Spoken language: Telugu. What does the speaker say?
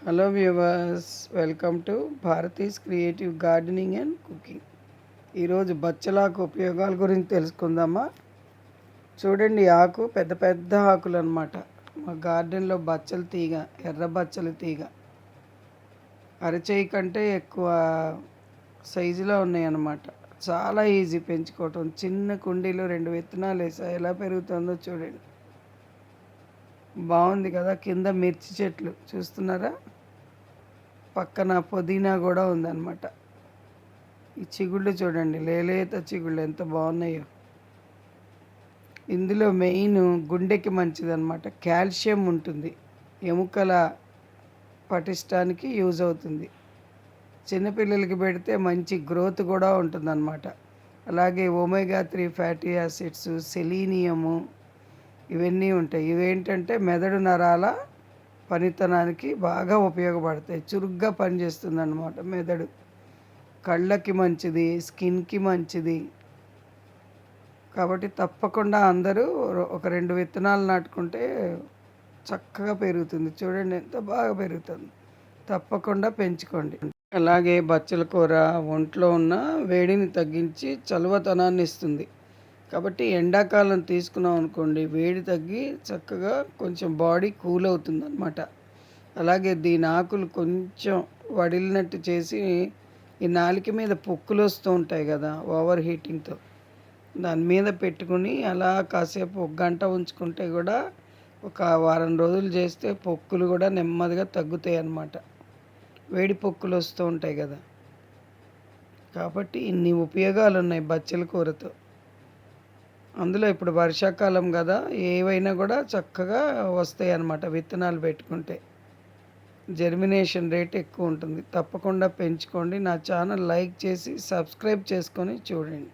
Hello viewers, welcome to Bharati's creative gardening and cooking. ఈరోజు బచ్చలాకు ఉపయోగాల గురించి తెలుసుకుందామా. చూడండి, ఆకు పెద్ద పెద్ద ఆకులు అనమాట. మా గార్డెన్లో బచ్చల తీగ, ఎర్ర బచ్చల తీగ అరచేయి కంటే ఎక్కువ సైజులో ఉన్నాయన్నమాట. చాలా ఈజీ పెంచుకోవటం. చిన్న కుండీలో 2 విత్తనాలు వేసా, ఎలా పెరుగుతుందో చూడండి. బాగుంది కదా. కింద మిర్చి చెట్లు చూస్తున్నారా, పక్కన పుదీనా కూడా ఉందన్నమాట. ఈ చిగుళ్ళు చూడండి, లేలేత చిగుళ్ళు ఎంత బాగున్నాయో. ఇందులో మెయిన్ గుండెకి మంచిదన్నమాట. కాల్షియం ఉంటుంది, ఎముకల పటిష్టానికి యూజ్ అవుతుంది. చిన్నపిల్లలకి పెడితే మంచి గ్రోత్ కూడా ఉంటుందన్నమాట. అలాగే ఒమేగా 3 ఫ్యాటీ యాసిడ్స్, సెలీనియము ఇవన్నీ ఉంటాయి. ఇవేంటంటే మెదడు నరాల పనితనానికి బాగా ఉపయోగపడతాయి. చురుగ్గా పనిచేస్తుంది అన్నమాట మెదడు. కళ్ళకి మంచిది, స్కిన్కి మంచిది. కాబట్టి తప్పకుండా అందరూ ఒక 2 విత్తనాలు నాటుకుంటే చక్కగా పెరుగుతుంది. చూడండి ఎంత బాగా పెరుగుతుంది. తప్పకుండా పెంచుకోండి. అలాగే బచ్చల కూర ఒంట్లో ఉన్న వేడిని తగ్గించి చలువతనాన్ని ఇస్తుంది. కాబట్టి ఎండాకాలం తీసుకున్నాం అనుకోండి, వేడి తగ్గి చక్కగా కొంచెం బాడీ కూల్ అవుతుంది అనమాట. అలాగే దీని ఆకులు కొంచెం వడిలినట్టు చేసి, ఈ నాలుక మీద పొక్కులు వస్తూ ఉంటాయి కదా ఓవర్ హీటింగ్తో, దాని మీద పెట్టుకుని అలా కాసేపు 1 గంట ఉంచుకుంటే కూడా, ఒక వారం రోజులు చేస్తే పొక్కులు కూడా నెమ్మదిగా తగ్గుతాయి అన్నమాట. వేడి పొక్కులు వస్తూ ఉంటాయి కదా. కాబట్టి ఇన్ని ఉపయోగాలు ఉన్నాయి బచ్చల కూరతో. అందులో ఇప్పుడు వర్షాకాలం కదా, ఏవైనా కూడా చక్కగా వస్తాయి అన్నమాట విత్తనాలు పెట్టుకుంటే. జర్మినేషన్ రేట్ ఎక్కువ ఉంటుంది. తప్పకుండా పెంచుకోండి. నా ఛానల్ లైక్ చేసి సబ్స్క్రైబ్ చేసుకొని చూడండి.